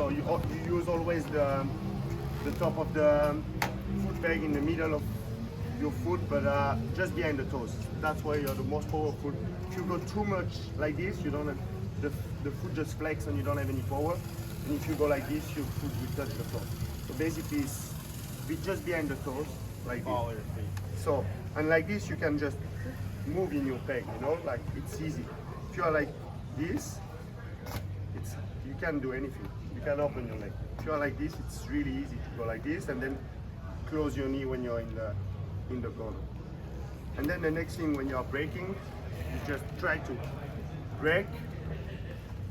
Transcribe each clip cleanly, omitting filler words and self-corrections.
So you use always the top of the foot peg in the middle of your foot, but just behind the toes. That's why you're the most powerful. If you go too much like this, you don't have the foot just flex and you don't have any power. And if you go like this, your foot will touch the floor. So basically, it's just behind the toes, like All this. your feet. So, and like this, you can just move in your peg, you know, like it's easy. If you are like this, you can't do anything. You can open your leg. If you are like this, it's really easy to go like this and then close your knee when you're in the corner. And then the next thing when you are braking, you just try to brake.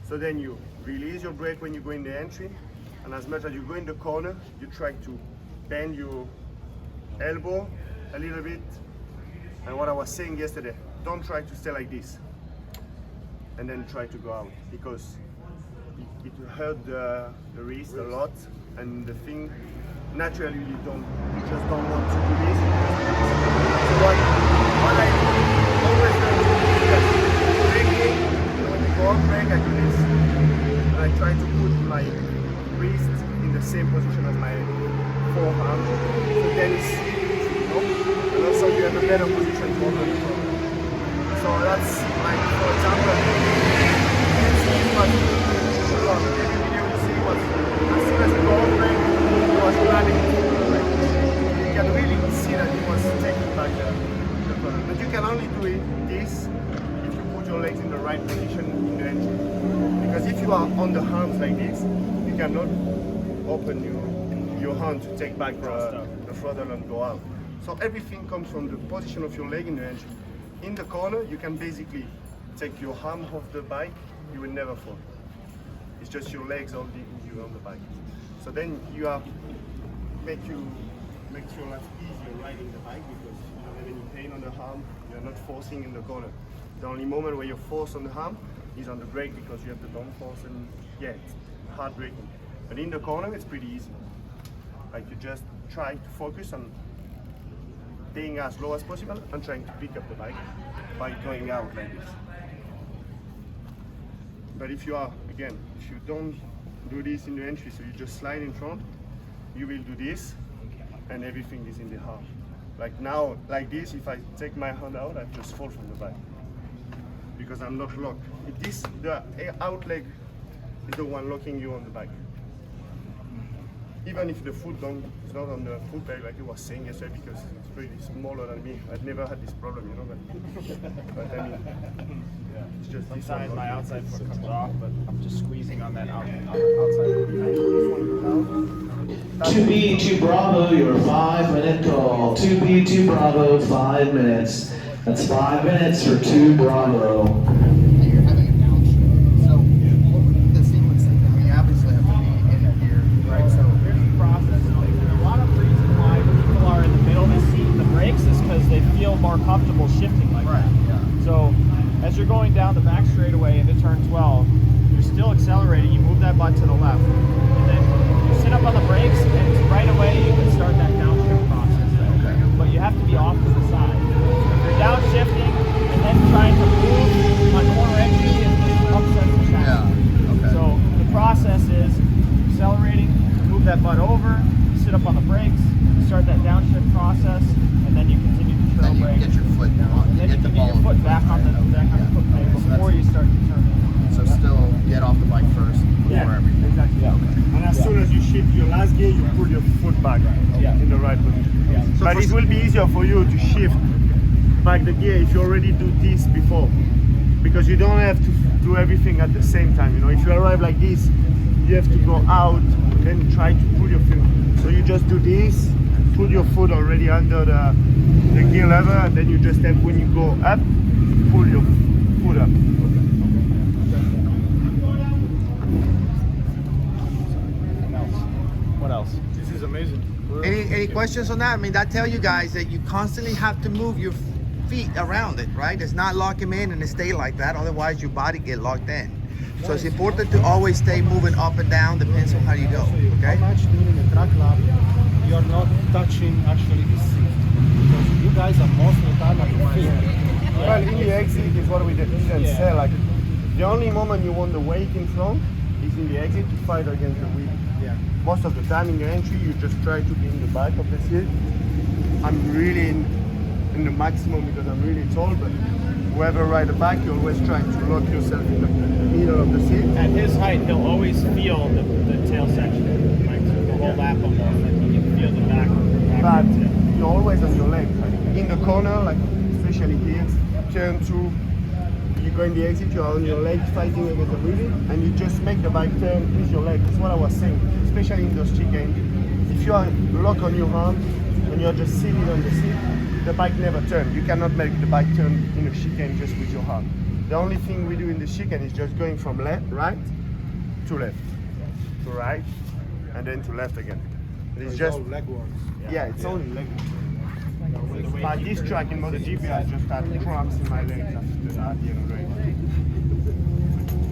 So then you release your brake when you go in the entry, and as much as you go in the corner, you try to bend your elbow a little bit. And what I was saying yesterday, don't try to stay like this and then try to go out, because it will hurt the wrist a lot, and the thing naturally you just don't want to do this. So what I always do is just braking. When you go on brake, I do this, and I try to put my wrist in the same position as my forearm. So then it's easy, you know? And also you have a better position to open the front. So that's like, for example, you see what every video you see was as soon as you go on brake, he was running through the brake. You can really see that he was taking back the corner. But you can only do this if you put your legs in the right position in the engine. Because if you are on the arms like this, you cannot open your hand to take back the throttle and go out. So everything comes from the position of your leg in the engine. In the corner, you can basically take your arm off the bike, you will never fall. It's just your legs holding you on the bike. So then you have makes your life easier riding the bike, because you don't have any pain on the arm, you're not forcing in the corner. The only moment where you're forced on the arm is on the brake, because you have the downforce, and yeah, it's hard braking. But in the corner, it's pretty easy. Like you just try to focus on being as low as possible and trying to pick up the bike by going out like this. But if you don't do this in the entry, so you just slide in front, you will do this, and everything is in the arm. Like now, like this, if I take my hand out, I just fall from the bike, because I'm not locked. The out leg is the one locking you on the bike. Even if the foot is not on the foot peg, like you was saying yesterday, because it's pretty smaller than me. I've never had this problem, you know. But I mean, it's just Sometimes my outside foot comes off, but I'm just squeezing on that outside. 2B, 2 Bravo, your 5-minute call. 2B, 2 Bravo, 5 minutes. That's 5 minutes for 2 Bravo. You're having a downshift. So the sequence, we obviously have to be in here, right? So Here's the process. A lot of reasons why people are in the middle of the seat in the brakes is because they feel more comfortable shifting like that. yeah. So as you're going down the back straightaway into turn 12, you're still accelerating. You move that butt to the left, and then you sit up on the brakes, and right away you can start that downshift process. Okay. But you have to be off to the side. If you're downshifting and then trying to move on corner entry, it upsets the chassis. Yeah. Okay. So the process is accelerating, move that butt over, sit up on the brakes, start that downshift process, and then you continue to trail Then you brake. get your foot down. And then you get the can get your ball foot back on the foot peg before you start to turn. So still get off the bike first before everything. Exactly. Yeah. and as soon as you shift your last gear, you pull your foot back in the right position. Yeah. So But it will be easier for you to shift back the gear if you already do this before, because you don't have to do everything at the same time. You know, if you arrive like this, you have to go out, then try to pull your foot. So you just do this, put your foot already under the gear lever, and then you just have, when you go up, pull your foot up. What else? This is amazing. Any questions on that? I mean, I tell you guys that you constantly have to move your feet around it, right? It's not lock them in and stay like that. Otherwise, your body get locked in. So it's important to always stay moving up and down, depends on how you go, okay? How much during a track lap you're not touching actually the seat? Because you guys are most of the time at your feet. Well, in the exit is what we didn't say. Like, the only moment you want the weight in front is in the exit to fight against the wheel. Yeah. Most of the time in your entry, you just try to be in the back of the seat. I'm really in the maximum because I'm really tall, but whoever ride the back, you always try to lock yourself in the middle of the seat. At his height, he'll always feel the tail section, like the whole lap almost. Like you can feel the back But of the tail. you're always on your leg. Like in the corner, like especially here, turn 2, you go in the exit, you're on your leg fighting against the wheel, and you just make the bike turn with your leg. That's what I was saying, especially in those chicanes. If you are locked on your arm and you're just sitting on the seat, the bike never turns. You cannot make the bike turn in a chicane just with your arm. The only thing we do in the chicane is just going from right to left, to right, and then to left again. It's just all leg work. yeah, it's only leg. But this track in MotoGP, I just had cramps in my legs at the end of the race.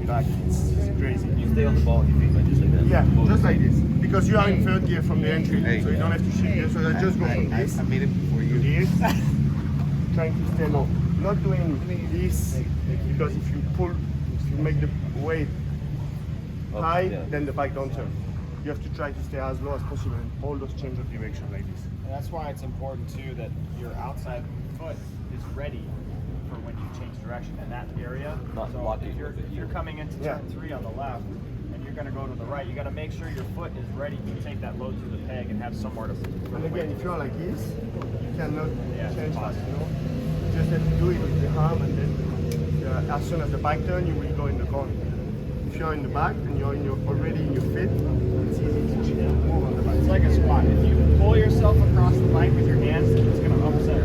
Like it's crazy. You stay on the ball, you feet like just like that. Yeah, just like this. Because you are in third gear from the entry, so you don't have to shift gear. So I just go from this I made it before to you. this, trying to stay low. Not doing this because if you make the weight high, yeah. then the bike don't turn. You have to try to stay as low as possible and all those change of direction like this. And that's why it's important too that your outside foot is ready for when you change direction in that area. Not So blocking if you're, with it if you're here. coming into turn 3 on the left and you're going to go to the right, you got to make sure your foot is ready to take that load through the peg and have somewhere to put And the weight. again, if you're like this, you cannot Yeah, change fast, fast. you know? You just have to do it with the arm and then as soon as the bike turn, you will go in the corner. If you're in the back and you're already in your feet, it's easy to move on the bike. It's like a squat. If you pull yourself across the bike with your hands, it's going to upset